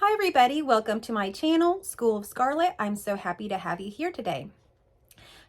Hi everybody, welcome to my channel, School of Scarlet. I'm so happy to have you here today.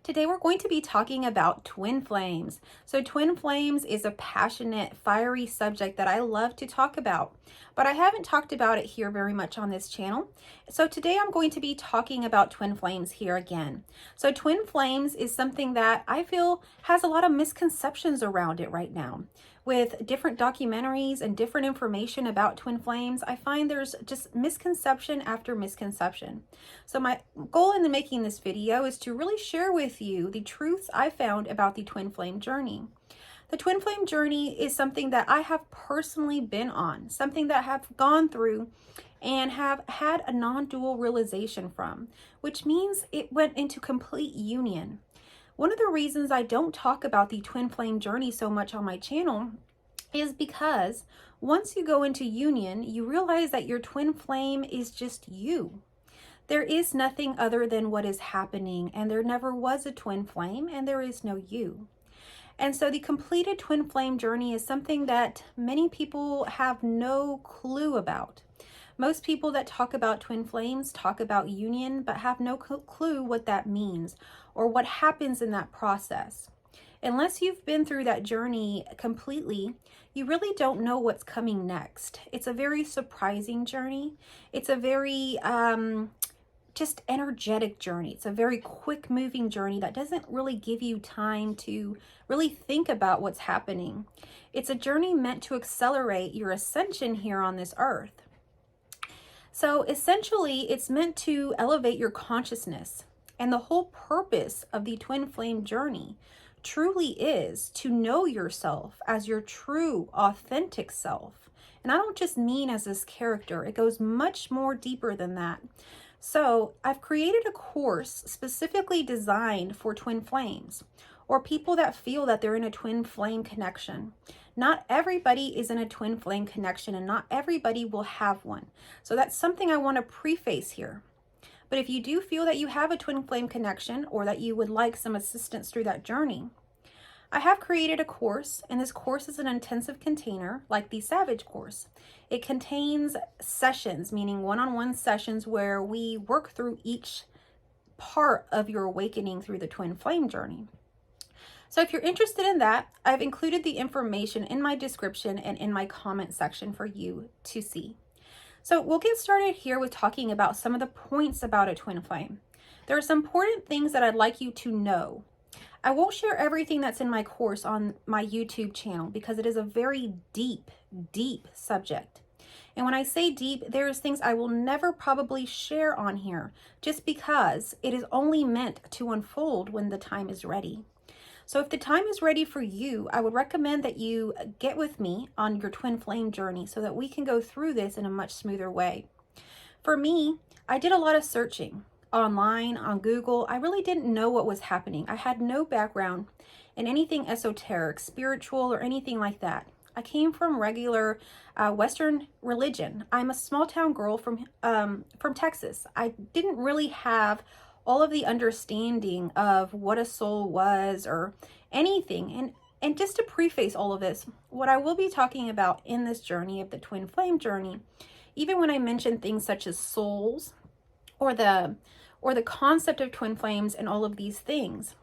Today we're going to be talking about twin flames. So twin flames is a passionate, fiery subject that I love to talk about, but I haven't talked about it here very much on this channel. So today I'm going to be talking about twin flames here again. So twin flames is something that I feel has a lot of misconceptions around it right now. With different documentaries and different information about twin flames, I find there's just misconception after misconception. So my goal in making this video is to really share with you the truths I found about the twin flame journey. The twin flame journey is something that I have personally been on, something that I have gone through and have had a non-dual realization from, which means it went into complete union. One of the reasons I don't talk about the twin flame journey so much on my channel is because once you go into union, you realize that your twin flame is just you. There is nothing other than what is happening, and there never was a twin flame, and there is no you. And so the completed twin flame journey is something that many people have no clue about. Most people that talk about twin flames talk about union, but have no clue what that means or what happens in that process. Unless you've been through that journey completely, you really don't know what's coming next. It's a very surprising journey. It's a very just energetic journey. It's a very quick moving journey that doesn't really give you time to really think about what's happening. It's a journey meant to accelerate your ascension here on this earth. So essentially, it's meant to elevate your consciousness. And the whole purpose of the twin flame journey truly is to know yourself as your true, authentic self. And I don't just mean as this character. It goes much more deeper than that. So I've created a course specifically designed for twin flames or people that feel that they're in a twin flame connection. Not everybody is in a twin flame connection, and not everybody will have one. So that's something I want to preface here. But if you do feel that you have a twin flame connection or that you would like some assistance through that journey, I have created a course, and this course is an intensive container like the Savage course. It contains sessions, meaning one-on-one sessions where we work through each part of your awakening through the twin flame journey. So if you're interested in that, I've included the information in my description and in my comment section for you to see. So we'll get started here with talking about some of the points about a twin flame. There are some important things that I'd like you to know. I won't share everything that's in my course on my YouTube channel because it is a very deep, deep subject. And when I say deep, there's things I will never probably share on here just because it is only meant to unfold when the time is ready. So if the time is ready for you, I would recommend that you get with me on your twin flame journey so that we can go through this in a much smoother way. For me, I did a lot of searching online, on Google. I really didn't know what was happening. I had no background in anything esoteric, spiritual, or anything like that. I came from regular Western religion. I'm a small town girl from Texas. I didn't really have all of the understanding of what a soul was or anything. And just to preface all of this, what I will be talking about in this journey of the twin flame journey, even when I mention things such as souls or the concept of twin flames and all of these things,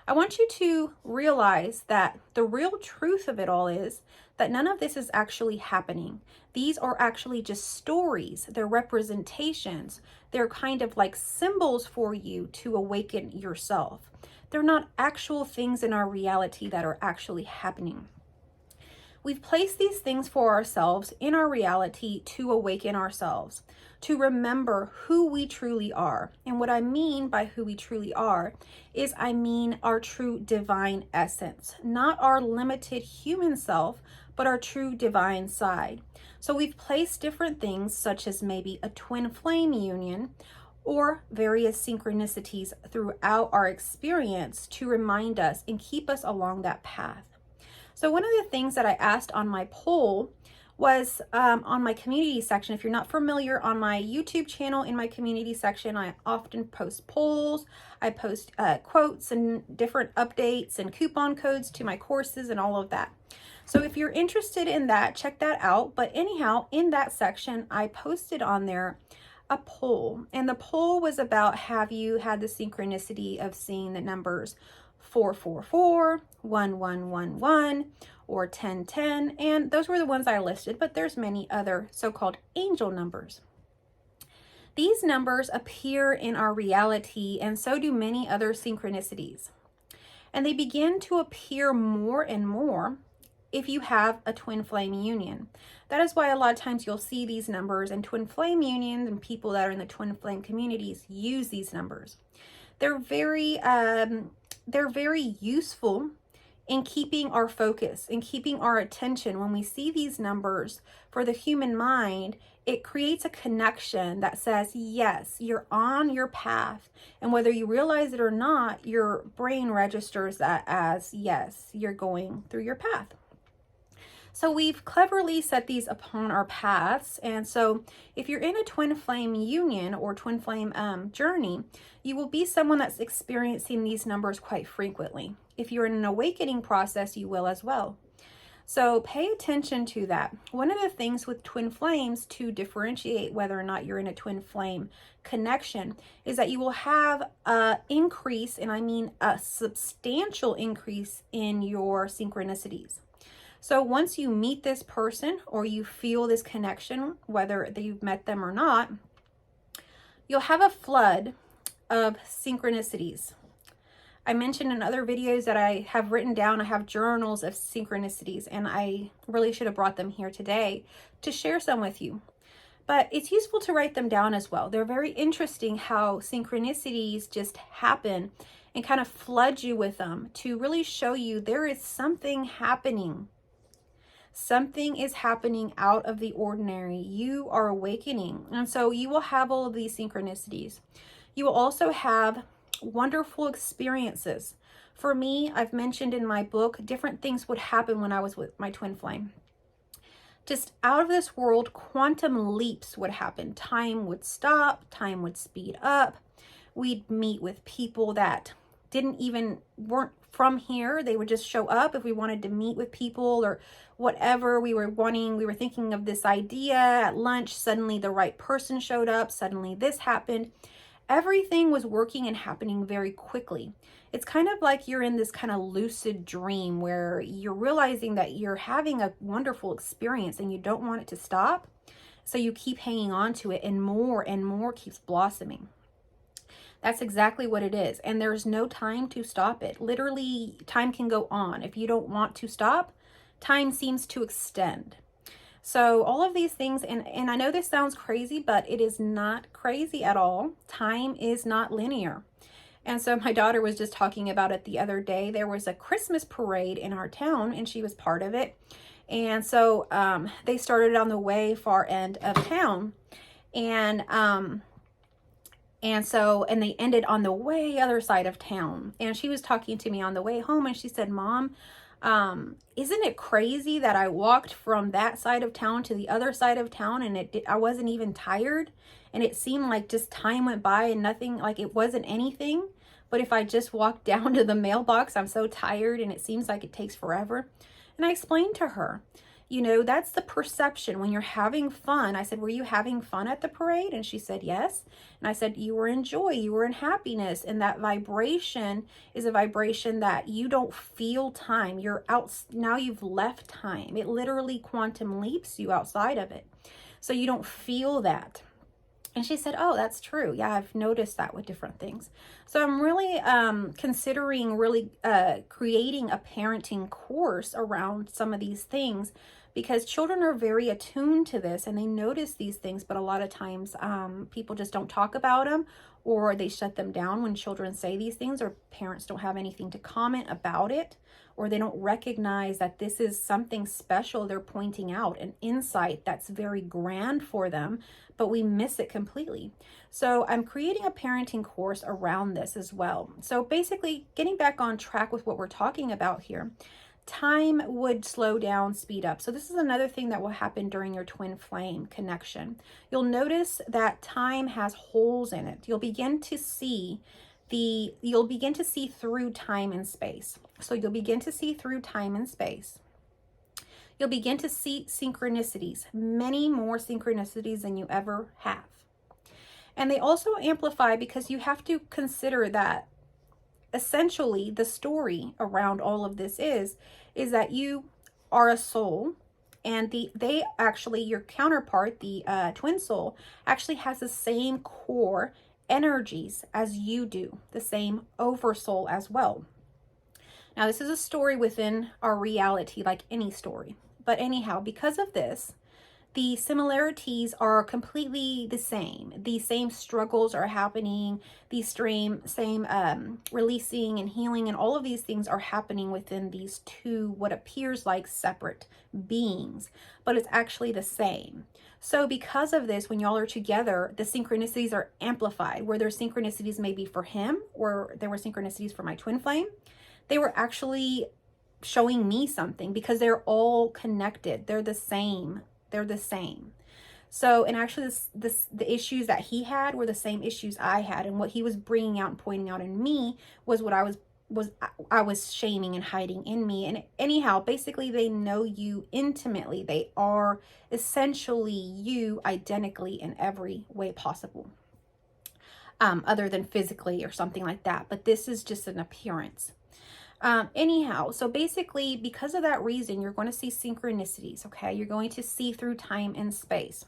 I want you to realize that the real truth of it all is that none of this is actually happening. These are actually just stories. They're representations. They're kind of like symbols for you to awaken yourself. They're not actual things in our reality that are actually happening. We've placed these things for ourselves in our reality to awaken ourselves, to remember who we truly are. And what I mean by who we truly are is I mean our true divine essence, not our limited human self, but our true divine side. So we've placed different things such as maybe a twin flame union or various synchronicities throughout our experience to remind us and keep us along that path. So one of the things that I asked on my poll was on my community section. If you're not familiar, on my YouTube channel, in my community section, I often post polls. I post quotes and different updates and coupon codes to my courses and all of that. So if you're interested in that, check that out. But anyhow, in that section, I posted on there a poll. And the poll was about, have you had the synchronicity of seeing the numbers 444, 1111, or 1010? And those were the ones I listed, but there's many other so-called angel numbers. These numbers appear in our reality, and so do many other synchronicities. And they begin to appear more and more if you have a twin flame union. That is why a lot of times you'll see these numbers, and twin flame unions and people that are in the twin flame communities use these numbers. They're very useful in keeping our focus and keeping our attention. When we see these numbers, for the human mind, it creates a connection that says, yes, you're on your path. And whether you realize it or not, your brain registers that as, yes, you're going through your path. So we've cleverly set these upon our paths. And so if you're in a twin flame union or twin flame journey, you will be someone that's experiencing these numbers quite frequently. If you're in an awakening process, you will as well. So pay attention to that. One of the things with twin flames to differentiate whether or not you're in a twin flame connection is that you will have an increase, and I mean a substantial increase in your synchronicities. So once you meet this person or you feel this connection, whether you've met them or not, you'll have a flood of synchronicities. I mentioned in other videos that I have written down, I have journals of synchronicities, and I really should have brought them here today to share some with you. But it's useful to write them down as well. They're very interesting how synchronicities just happen and kind of flood you with them to really show you there is something happening. Something is happening out of the ordinary. You are awakening. And so you will have all of these synchronicities. You will also have wonderful experiences. For me, I've mentioned in my book, different things would happen when I was with my twin flame. Just out of this world, quantum leaps would happen. Time would stop, time would speed up. We'd meet with people that weren't from here. They would just show up if we wanted to meet with people or whatever we were wanting. We were thinking of this idea at lunch. Suddenly the right person showed up. Suddenly this happened. Everything was working and happening very quickly. It's kind of like you're in this kind of lucid dream where you're realizing that you're having a wonderful experience and you don't want it to stop. So you keep hanging on to it, and more keeps blossoming. That's exactly what it is. And there's no time to stop it. Literally, time can go on. If you don't want to stop, time seems to extend. So all of these things, and I know this sounds crazy, but it is not crazy at all. Time is not linear. And so my daughter was just talking about it the other day. There was a Christmas parade in our town, and she was part of it. And so they started on the way far end of town. And they ended on the way other side of town. And she was talking to me on the way home, and she said, Mom, isn't it crazy that I walked from that side of town to the other side of town, and I wasn't even tired, and it seemed like just time went by and nothing, like it wasn't anything. But if I just walked down to the mailbox, I'm so tired and it seems like it takes forever. And I explained to her, that's the perception when you're having fun. I said, were you having fun at the parade? And she said, yes. And I said, you were in joy, you were in happiness. And that vibration is a vibration that you don't feel time. You're out, now you've left time. It literally quantum leaps you outside of it. So you don't feel that. And she said, oh, that's true. Yeah, I've noticed that with different things. So I'm really considering creating a parenting course around some of these things, because children are very attuned to this and they notice these things, but a lot of times people just don't talk about them, or they shut them down when children say these things, or parents don't have anything to comment about it, or they don't recognize that this is something special they're pointing out, an insight that's very grand for them, but we miss it completely. So I'm creating a parenting course around this as well. So basically, getting back on track with what we're talking about here, time would slow down, speed up. So this is another thing that will happen during your twin flame connection. You'll notice that time has holes in it. You'll begin to see through time and space. So you'll begin to see through time and space. You'll begin to see synchronicities, many more synchronicities than you ever have. And they also amplify because you have to consider that essentially the story around all of this is that you are a soul, and they actually, your counterpart, the twin soul, actually has the same core energies as you do, the same oversoul as well. Now, this is a story within our reality, like any story. But anyhow, because of this, the similarities are completely the same. The same struggles are happening. The same releasing and healing and all of these things are happening within these two, what appears like separate beings, but it's actually the same. So because of this, when y'all are together, the synchronicities are amplified. Where there's synchronicities maybe for him, or there were synchronicities for my twin flame, they were actually showing me something because they're all connected. They're the same. They're the same. So, and actually the issues that he had were the same issues I had. And what he was bringing out and pointing out in me was what I was shaming and hiding in me. And anyhow, basically they know you intimately. They are essentially you identically in every way possible. Other than physically or something like that. But this is just an appearance. Anyhow, so basically, because of that reason, you're going to see synchronicities, okay? You're going to see through time and space.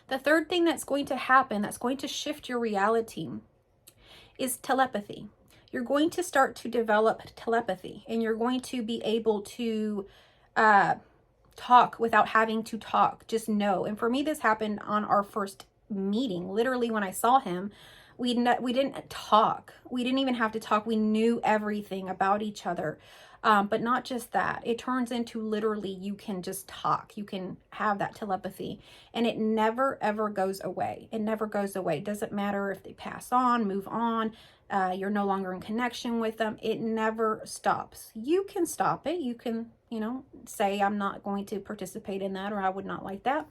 The third thing that's going to happen, that's going to shift your reality, is telepathy. You're going to start to develop telepathy, and you're going to be able to talk without having to talk, just know. And for me, this happened on our first meeting. Literally, when I saw him, we didn't talk. We didn't even have to talk. We knew everything about each other. But not just that. It turns into literally you can just talk. You can have that telepathy. And it never, ever goes away. It never goes away. It doesn't matter if they pass on, move on. You're no longer in connection with them. It never stops. You can stop it. You can, say, I'm not going to participate in that, or I would not like that.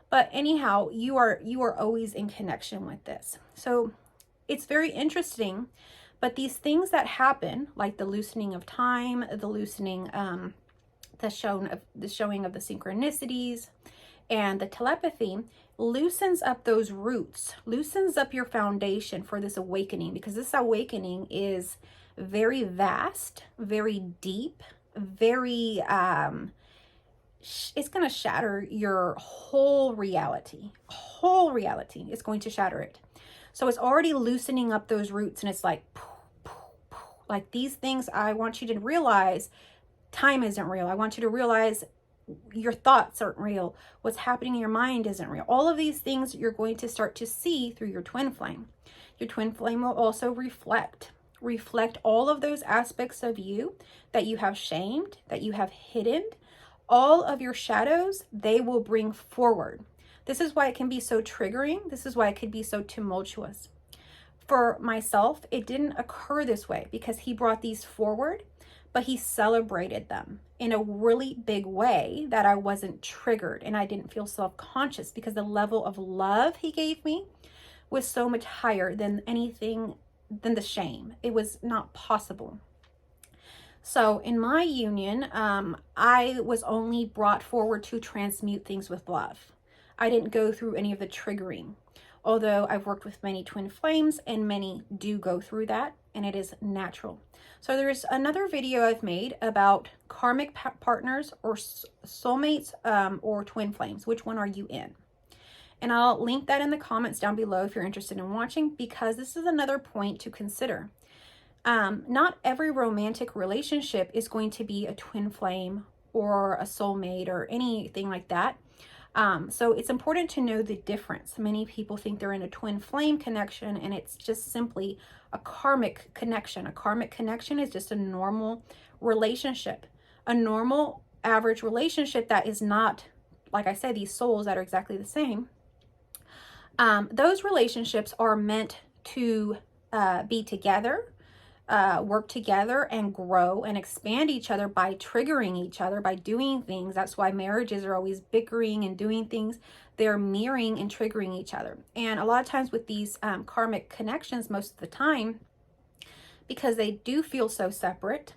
But anyhow, you are always in connection with this. So it's very interesting, but these things that happen, like the loosening of time, the loosening, the showing of the synchronicities, and the telepathy, loosens up those roots, loosens up your foundation for this awakening, because this awakening is very vast, very deep, very, it's going to shatter your whole reality. It's going to shatter it. So it's already loosening up those roots, and it's like, like these things, I want you to realize time isn't real. I want you to realize your thoughts aren't real. What's happening in your mind isn't real. All of these things you're going to start to see through your twin flame. Your twin flame will also reflect all of those aspects of you that you have shamed, that you have hidden. All of your shadows, they will bring forward. This is why it can be so triggering. This is why it could be so tumultuous. For myself, it didn't occur this way because he brought these forward, but he celebrated them in a really big way that I wasn't triggered, and I didn't feel self-conscious because the level of love he gave me was so much higher than anything, than the shame. It was not possible. So in my union, I was only brought forward to transmute things with love. I didn't go through any of the triggering, although I've worked with many twin flames and many do go through that, and it is natural. So there's another video I've made about karmic partners or soulmates or twin flames. Which one are you in? And I'll link that in the comments down below if you're interested in watching, because this is another point to consider. Not every romantic relationship is going to be a twin flame or a soulmate or anything like that. So it's important to know the difference. Many people think they're in a twin flame connection, and it's just simply a karmic connection. A karmic connection is just a normal relationship, a normal average relationship that is not, like I said, these souls that are exactly the same. Those relationships are meant to be together, work together and grow and expand each other by triggering each other, by doing things. That's why marriages are always bickering and doing things. They're mirroring and triggering each other. And a lot of times with these karmic connections, most of the time, because they do feel so separate,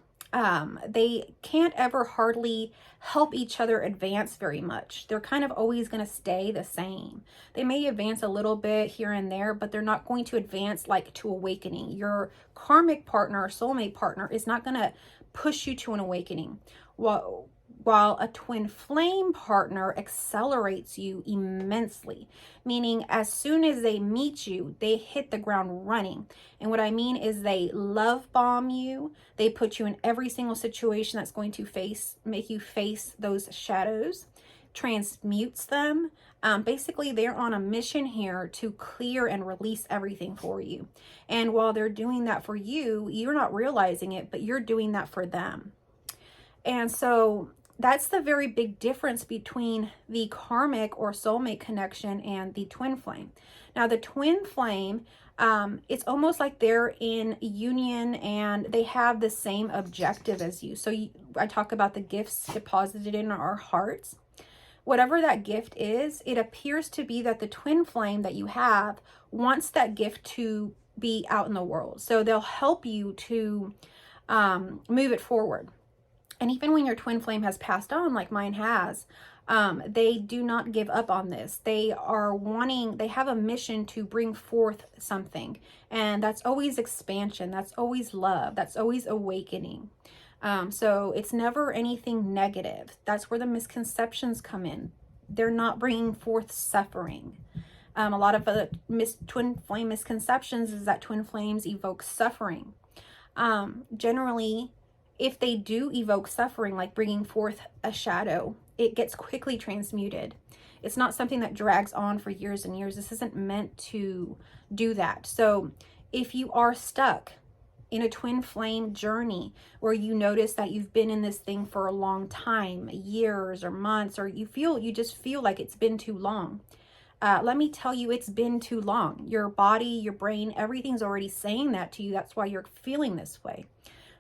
they can't ever hardly help each other advance very much. They're kind of always going to stay the same. They may advance a little bit here and there, but they're not going to advance like to awakening. Your karmic partner or soulmate partner is not going to push you to an awakening. While a twin flame partner accelerates you immensely, meaning as soon as they meet you, they hit the ground running. And what I mean is they love bomb you. They put you in every single situation that's going to make you face those shadows, transmutes them. Basically, they're on a mission here to clear and release everything for you. And while they're doing that for you, you're not realizing it, but you're doing that for them. And so that's the very big difference between the karmic or soulmate connection and the twin flame. Now, the twin flame, it's almost like they're in union and they have the same objective as you. So I talk about the gifts deposited in our hearts. Whatever that gift is, it appears to be that the twin flame that you have wants that gift to be out in the world. So they'll help you to move it forward. And even when your twin flame has passed on, like mine has, they do not give up on this. They have a mission to bring forth something. And that's always expansion. That's always love. That's always awakening. So it's never anything negative. That's where the misconceptions come in. They're not bringing forth suffering. A lot of the twin flame misconceptions is that twin flames evoke suffering. Generally, if they do evoke suffering, like bringing forth a shadow, it gets quickly transmuted. It's not something that drags on for years and years. This isn't meant to do that. So if you are stuck in a twin flame journey where you notice that you've been in this thing for a long time, years or months, or you just feel like it's been too long, let me tell you, it's been too long. Your body, your brain, everything's already saying that to you. That's why you're feeling this way.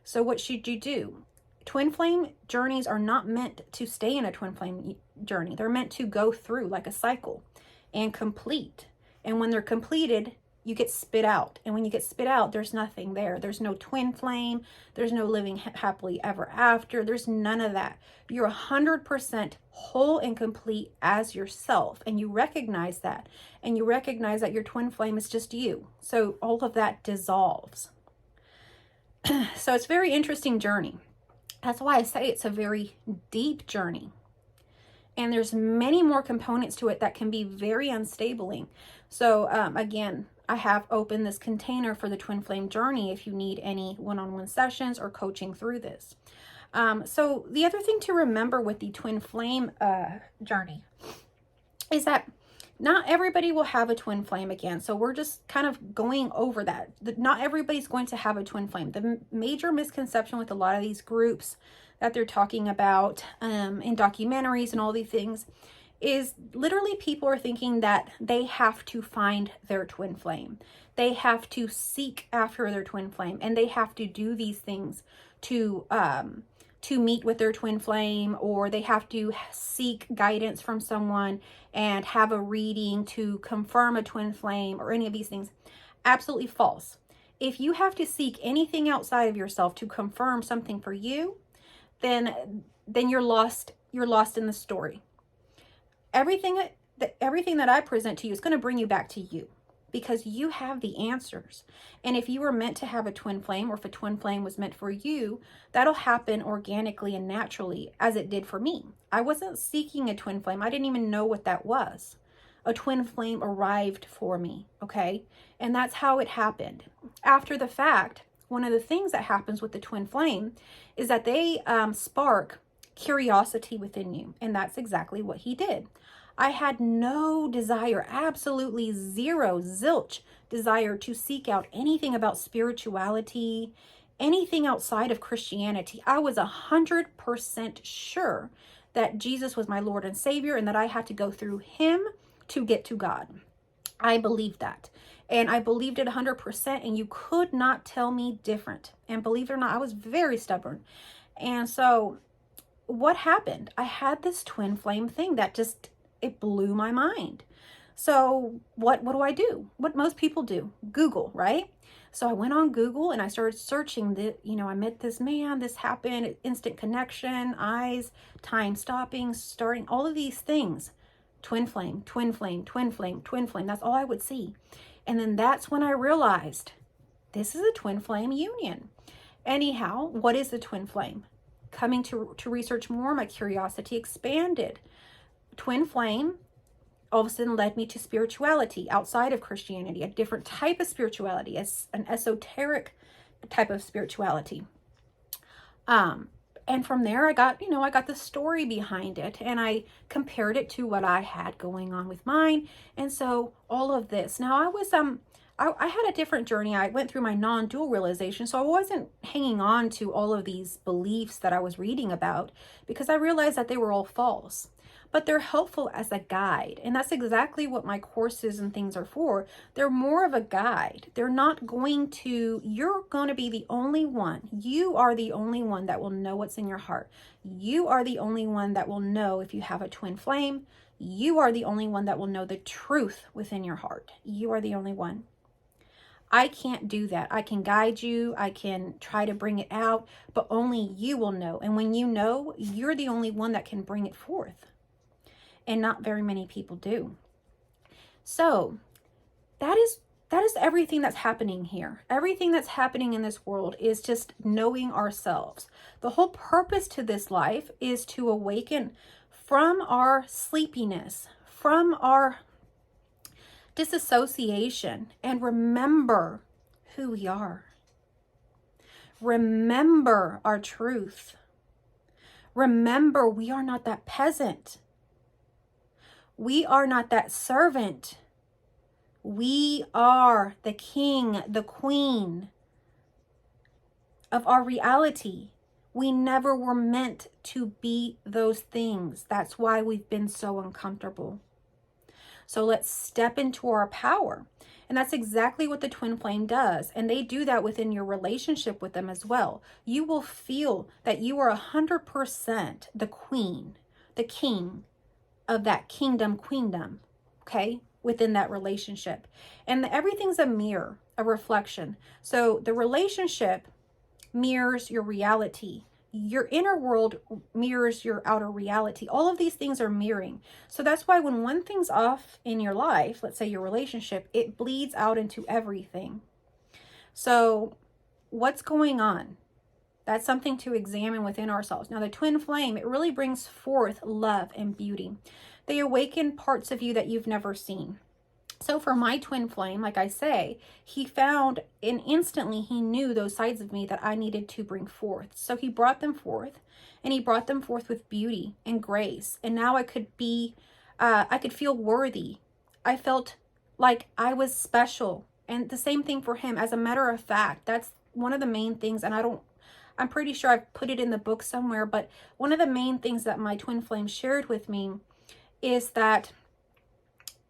So what should you do? Twin flame journeys are not meant to stay in a twin flame journey. They're meant to go through like a cycle and complete. And when they're completed, you get spit out. And when you get spit out, there's nothing there. There's no twin flame. There's no living happily ever after. There's none of that. You're 100% whole and complete as yourself. And you recognize that. And you recognize that your twin flame is just you. So all of that dissolves. So it's a very interesting journey. That's why I say it's a very deep journey. And there's many more components to it that can be very unstabling. So again, I have opened this container for the twin flame journey if you need any one-on-one sessions or coaching through this. So the other thing to remember with the twin flame journey is that not everybody will have a twin flame again. So we're just kind of going over that. Not everybody's going to have a twin flame. The major misconception with a lot of these groups that they're talking about in documentaries and all these things is literally people are thinking that they have to find their twin flame. They have to seek after their twin flame, and they have to do these things to meet with their twin flame, or they have to seek guidance from someone and have a reading to confirm a twin flame or any of these things. Absolutely false. If you have to seek anything outside of yourself to confirm something for you, then you're lost. You're lost in the story. Everything that I present to you is going to bring you back to you, because you have the answers. And if you were meant to have a twin flame, or if a twin flame was meant for you, that'll happen organically and naturally, as it did for me. I wasn't seeking a twin flame. I didn't even know what that was. A twin flame arrived for me, okay? And that's how it happened. After the fact, one of the things that happens with the twin flame is that they spark curiosity within you. And that's exactly what he did. I had no desire, absolutely zero, zilch desire to seek out anything about spirituality, anything outside of Christianity. I was 100% sure that Jesus was my Lord and Savior, and that I had to go through him to get to God. I believed that. And I believed it 100%, and you could not tell me different. And believe it or not, I was very stubborn. And so what happened? I had this twin flame thing that just, it blew my mind. So what do? What most people do, Google, right? So I went on Google and I started searching I met this man, this happened, instant connection, eyes, time stopping, starting, all of these things. Twin flame, twin flame, twin flame, twin flame. That's all I would see. And then that's when I realized this is a twin flame union. Anyhow, what is the twin flame? Coming to research more, my curiosity expanded. Twin flame all of a sudden led me to spirituality outside of Christianity, a different type of spirituality, as an esoteric type of spirituality. And from there, I got the story behind it, and I compared it to what I had going on with mine. And so all of this. Now I had a different journey. I went through my non-dual realization, so I wasn't hanging on to all of these beliefs that I was reading about, because I realized that they were all false. But they're helpful as a guide. And that's exactly what my courses and things are for. They're more of a guide. You're going to be the only one. You are the only one that will know what's in your heart. You are the only one that will know if you have a twin flame. You are the only one that will know the truth within your heart. You are the only one. I can't do that. I can guide you. I can try to bring it out, but only you will know. And when you know, you're the only one that can bring it forth. And not very many people do. So that is everything that's happening here. Everything that's happening in this world is just knowing ourselves. The whole purpose to this life is to awaken from our sleepiness, from our disassociation, and remember who we are. Remember our truth. Remember, we are not that peasant. We are not that servant. We are the king, the queen of our reality. We never were meant to be those things. That's why we've been so uncomfortable. So let's step into our power. And that's exactly what the twin flame does. And they do that within your relationship with them as well. You will feel that you are 100% the queen, the king of that queendom, okay, within that relationship. And everything's a mirror, a reflection. So the relationship mirrors your reality. Your inner world mirrors your outer reality. All of these things are mirroring. So that's why when one thing's off in your life, let's say your relationship, it bleeds out into everything. So what's going on? That's something to examine within ourselves. Now, the twin flame, it really brings forth love and beauty. They awaken parts of you that you've never seen. So for my twin flame, like I say, he found, and instantly he knew those sides of me that I needed to bring forth. So he brought them forth, and he brought them forth with beauty and grace. And now I could feel worthy. I felt like I was special. And the same thing for him. As a matter of fact, that's one of the main things, and I'm pretty sure I've put it in the book somewhere, but one of the main things that my twin flame shared with me is that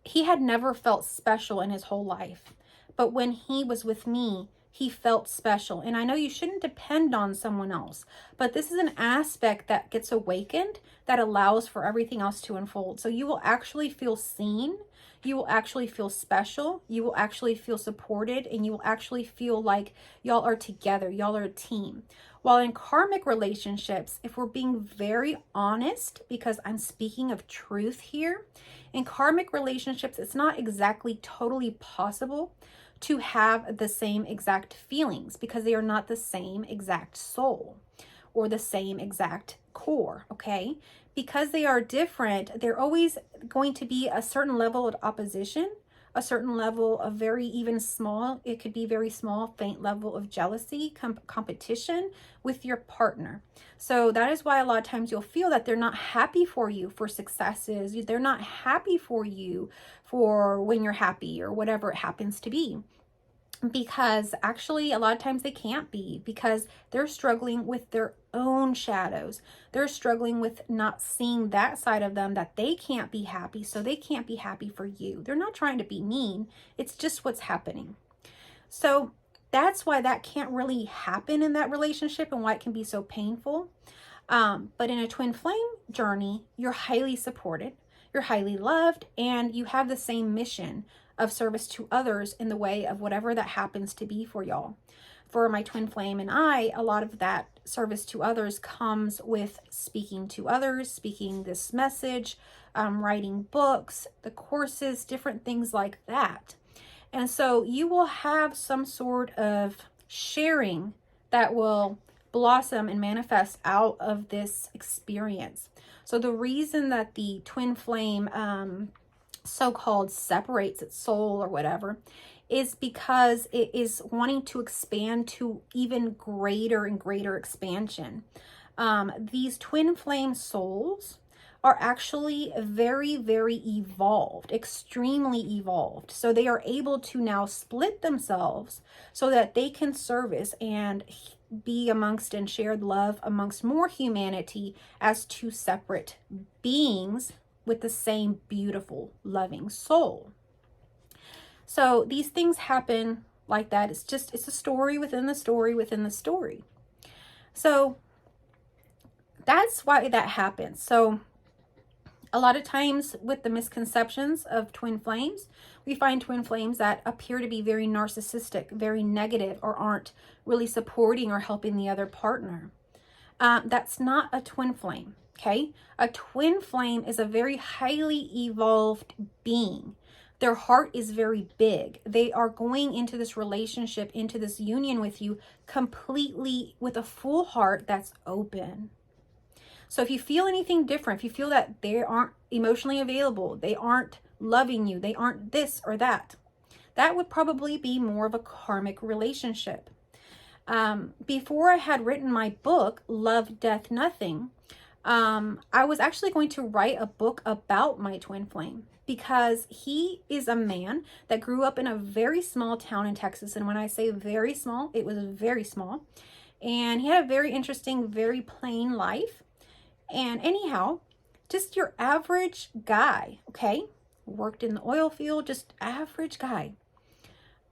he had never felt special in his whole life. But when he was with me, he felt special. And I know you shouldn't depend on someone else, but this is an aspect that gets awakened that allows for everything else to unfold. So you will actually feel seen. You will actually feel special. You will actually feel supported, and you will actually feel like y'all are together. Y'all are a team. While in karmic relationships, if we're being very honest, because I'm speaking of truth here, in karmic relationships, it's not exactly totally possible to have the same exact feelings, because they are not the same exact soul or the same exact core, okay? Because they are different, they're always going to be a certain level of opposition, a certain level of very even small, it could be very small, faint level of jealousy, competition with your partner. So that is why a lot of times you'll feel that they're not happy for you for successes. They're not happy for you for when you're happy or whatever it happens to be. because actually a lot of times they can't be, because they're struggling with their own shadows. They're struggling with not seeing that side of them, that they can't be happy, so they can't be happy for you. They're not trying to be mean. It's just what's happening. So that's why that can't really happen in that relationship, and why it can be so painful. But in a twin flame journey, you're highly supported, you're highly loved, and you have the same mission of service to others in the way of whatever that happens to be for y'all. For my twin flame and I, a lot of that service to others comes with speaking to others, speaking this message, writing books, the courses, different things like that. And so you will have some sort of sharing that will blossom and manifest out of this experience. So the reason that the twin flame so-called separates its soul or whatever is because it is wanting to expand to even greater and greater expansion. These twin flame souls are actually very, very evolved, extremely evolved. So they are able to now split themselves so that they can service and be amongst and shared love amongst more humanity as two separate beings with the same beautiful, loving soul. So these things happen like that. It's a story within the story within the story. So that's why that happens. So a lot of times with the misconceptions of twin flames, we find twin flames that appear to be very narcissistic, very negative, or aren't really supporting or helping the other partner. That's not a twin flame, okay? A twin flame is a very highly evolved being. Their heart is very big. They are going into this relationship, into this union with you completely with a full heart that's open. So if you feel anything different, if you feel that they aren't emotionally available, they aren't loving you, they aren't this or that, that would probably be more of a karmic relationship. Before I had written my book, Love, Death, Nothing, I was actually going to write a book about my twin flame, because he is a man that grew up in a very small town in Texas. And when I say very small, it was very small. And he had a very interesting, very plain life. And anyhow, just your average guy, okay? Worked in the oil field, just average guy.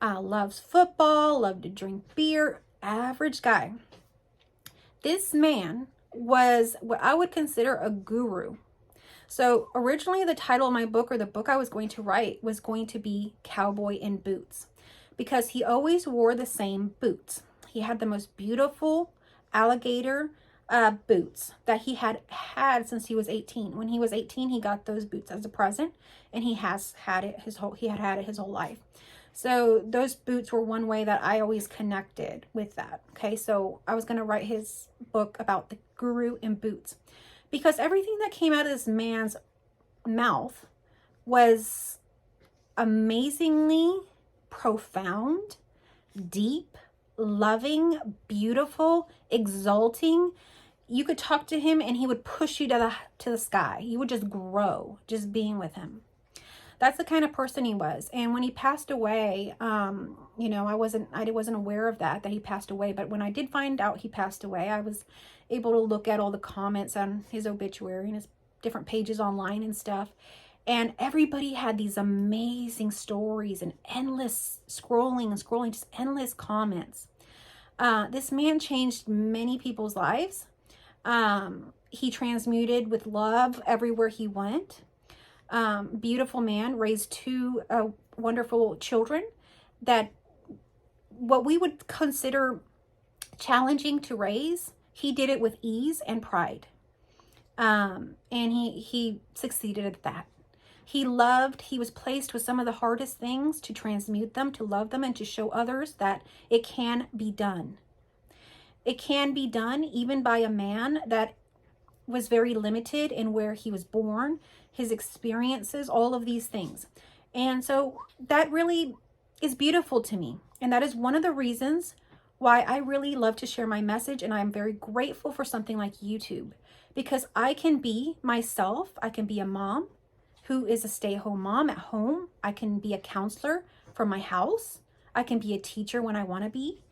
Loves football, loved to drink beer, average guy. This man was what I would consider a guru. So originally the title of my book, or the book I was going to write, was going to be Cowboy in Boots, because he always wore the same boots. He had the most beautiful alligator boots that he had since he was 18. When he was 18, he got those boots as a present, and he has had it his whole life. So those boots were one way that I always connected with that. Okay, so I was going to write his book about the guru in boots, because everything that came out of this man's mouth was amazingly profound, deep, loving, beautiful, exalting. You could talk to him and he would push you to the sky. You would just grow just being with him. That's the kind of person he was. And when he passed away, you know, I wasn't aware of that he passed away. But when I did find out he passed away, I was able to look at all the comments on his obituary and his different pages online and stuff. And everybody had these amazing stories and endless scrolling, just endless comments. This man changed many people's lives. He transmuted with love everywhere he went. Beautiful man, raised two wonderful children that what we would consider challenging to raise, he did it with ease and pride. And he succeeded at that. He was placed with some of the hardest things to transmute them, to love them, and to show others that it can be done. It can be done even by a man that was very limited in where he was born, his experiences, all of these things. And so that really is beautiful to me. And that is one of the reasons why I really love to share my message. And I'm very grateful for something like YouTube, because I can be myself. I can be a mom who is a stay-at-home mom at home. I can be a counselor from my house. I can be a teacher when I want to be.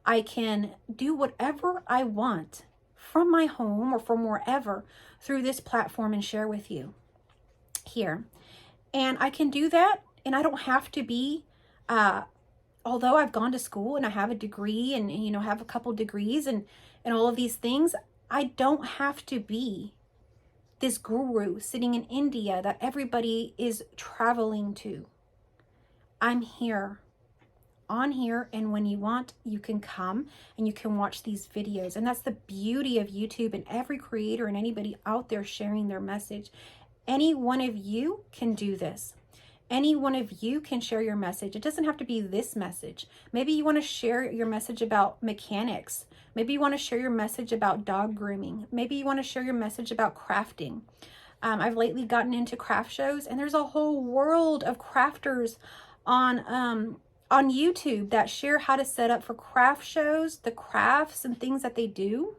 I can do whatever I want from my home or from wherever through this platform and share with you here. And I can do that, and I don't have to be, although I've gone to school and I have a degree and you know, have a couple degrees and all of these things, I don't have to be this guru sitting in India that everybody is traveling to. I'm here, on here, and when you want, you can come and you can watch these videos. And that's the beauty of YouTube and every creator and anybody out there sharing their message. Any one of you can do this. Any one of you can share your message. It doesn't have to be this message. Maybe you want to share your message about mechanics. Maybe you want to share your message about dog grooming. Maybe you want to share your message about crafting. I've lately gotten into craft shows, and there's a whole world of crafters on YouTube that share how to set up for craft shows, the crafts and things that they do.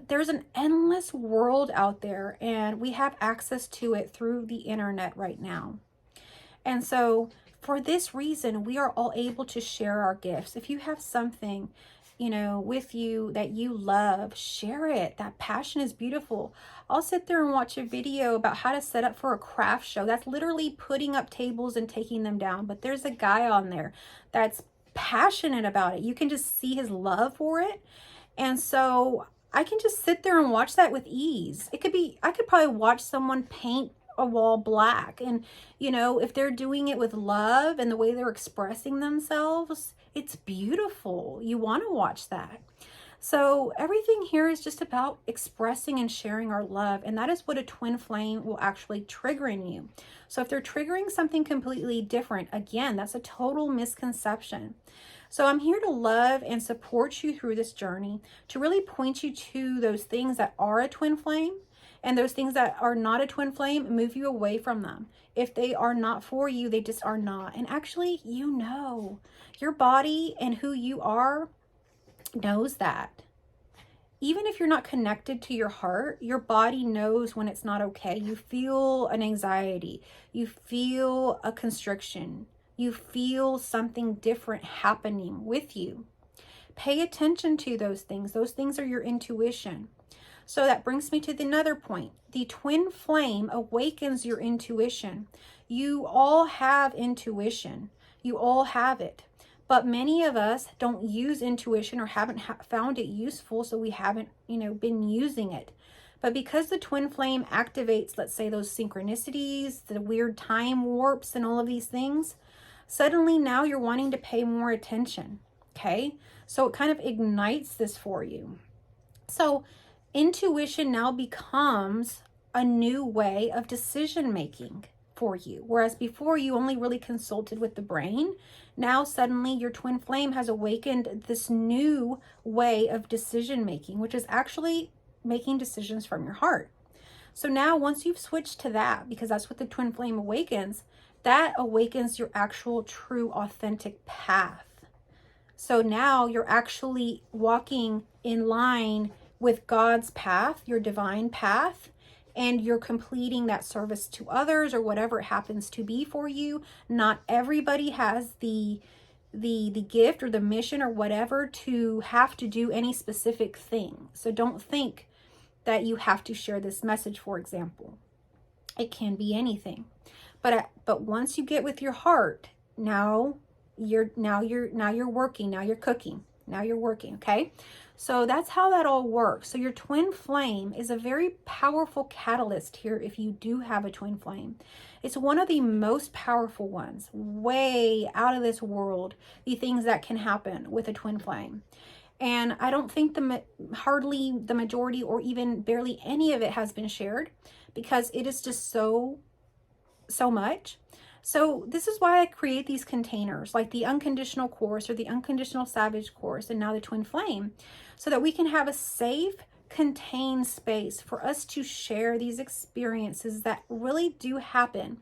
There's an endless world out there, and we have access to it through the internet right now. And so for this reason, we are all able to share our gifts. If you have something, you know, with you that you love, share it. That passion is beautiful. I'll sit there and watch a video about how to set up for a craft show. That's literally putting up tables and taking them down. But there's a guy on there that's passionate about it. You can just see his love for it. And so I can just sit there and watch that with ease. It could be, I could probably watch someone paint a wall black. And, you know, if they're doing it with love and the way they're expressing themselves, it's beautiful. You want to watch that. So everything here is just about expressing and sharing our love. And that is what a twin flame will actually trigger in you. So if they're triggering something completely different, again, that's a total misconception. So I'm here to love and support you through this journey, to really point you to those things that are a twin flame, and those things that are not a twin flame, move you away from them. If they are not for you, they just are not. And actually, you know, your body and who you are knows that. Even if you're not connected to your heart, your body knows when it's not okay. You feel an anxiety. You feel a constriction. You feel something different happening with you. Pay attention to those things. Those things are your intuition. So that brings me to another point. The twin flame awakens your intuition. You all have intuition. You all have it. But many of us don't use intuition or haven't found it useful, so we haven't, you know, been using it. But because the twin flame activates, let's say, those synchronicities, the weird time warps and all of these things, suddenly now you're wanting to pay more attention, okay? So it kind of ignites this for you. So intuition now becomes a new way of decision making for you. Whereas before you only really consulted with the brain, now suddenly your twin flame has awakened this new way of decision making, which is actually making decisions from your heart. So now once you've switched to that, because that's what the twin flame awakens, that awakens your actual true authentic path. So now you're actually walking in line with God's path, your divine path, and you're completing that service to others or whatever it happens to be for you. Not everybody has the gift or the mission or whatever to have to do any specific thing. So don't think that you have to share this message, for example. It can be anything. But once you get with your heart, now you're working, now you're cooking, now you're working, okay? So that's how that all works. So your twin flame is a very powerful catalyst here if you do have a twin flame. It's one of the most powerful ones, way out of this world, the things that can happen with a twin flame. And I don't think hardly the majority or even barely any of it has been shared, because it is just so much. So this is why I create these containers like the unconditional course or the unconditional savage course, and now the twin flame, so that we can have a safe, contained space for us to share these experiences that really do happen.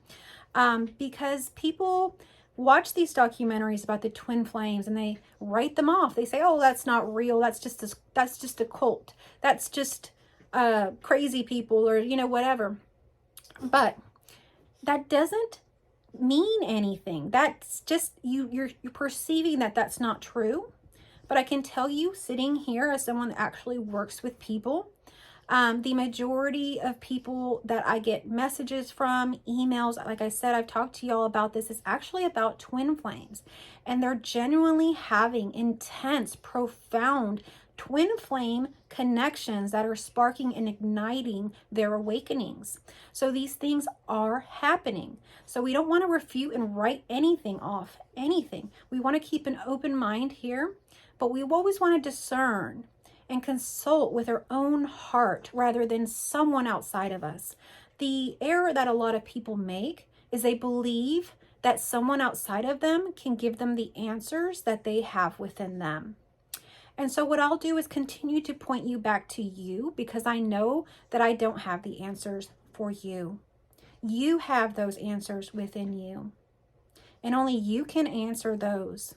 Because people watch these documentaries about the twin flames and they write them off. They say, oh, that's not real. That's just a cult. That's just crazy people, or, you know, whatever. But that doesn't mean anything. That's just you're perceiving that that's not true. But I can tell you, sitting here as someone that actually works with people, the majority of people that I get messages from, emails, like I said, I've talked to y'all about this, is actually about twin flames. And they're genuinely having intense, profound twin flame connections that are sparking and igniting their awakenings. So these things are happening. So we don't want to refute and write anything off, anything. We want to keep an open mind here, but we always want to discern and consult with our own heart rather than someone outside of us. The error that a lot of people make is they believe that someone outside of them can give them the answers that they have within them. And so what I'll do is continue to point you back to you, because I know that I don't have the answers for you. You have those answers within you, and only you can answer those.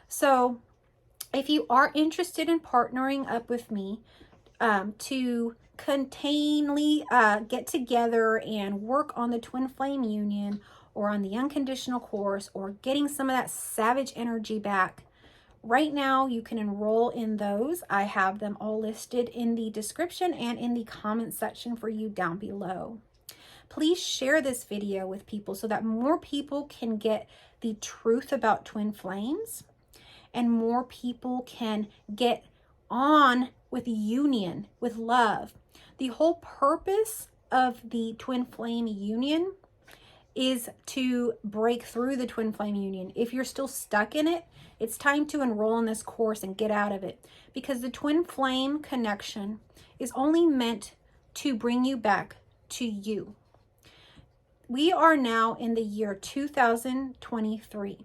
So if you are interested in partnering up with me to continually get together and work on the twin flame union, or on the unconditional course, or getting some of that savage energy back, right now you can enroll in those. I have them all listed in the description and in the comment section for you down below. Please share this video with people so that more people can get the truth about twin flames, and more people can get on with union, with love. The whole purpose of the twin flame union is to break through the twin flame union. If you're still stuck in it, it's time to enroll in this course and get out of it, because the twin flame connection is only meant to bring you back to you. We are now in the year 2023.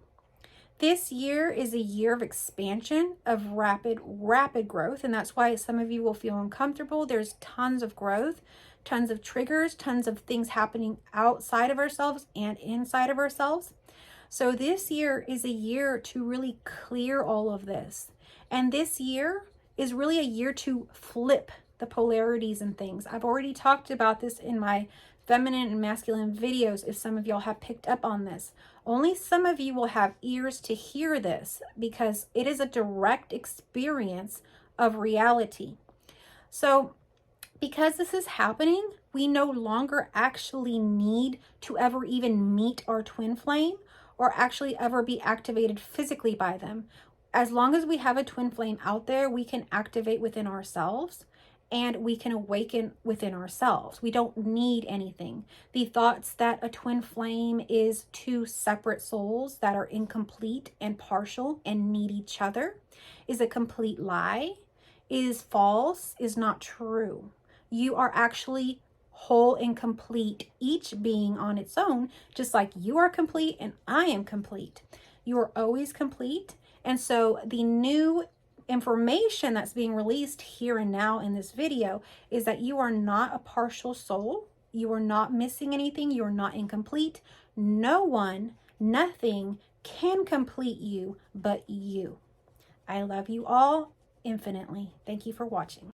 This year is a year of expansion, of rapid growth, and that's why some of you will feel uncomfortable. There's tons of growth, tons of triggers, tons of things happening outside of ourselves and inside of ourselves. So this year is a year to really clear all of this. And this year is really a year to flip the polarities and things. I've already talked about this in my feminine and masculine videos, if some of y'all have picked up on this. Only some of you will have ears to hear this, because it is a direct experience of reality. So because this is happening, we no longer actually need to ever even meet our twin flame, or actually ever be activated physically by them. As long as we have a twin flame out there, we can activate within ourselves, and we can awaken within ourselves. We don't need anything. The thoughts that a twin flame is two separate souls that are incomplete and partial and need each other is a complete lie, is false, is not true. You are actually whole and complete, each being on its own, just like you are complete and I am complete. You are always complete. And so the new information that's being released here and now in this video is that you are not a partial soul. You are not missing anything. You are not incomplete. No one, nothing can complete you but you. I love you all infinitely. Thank you for watching.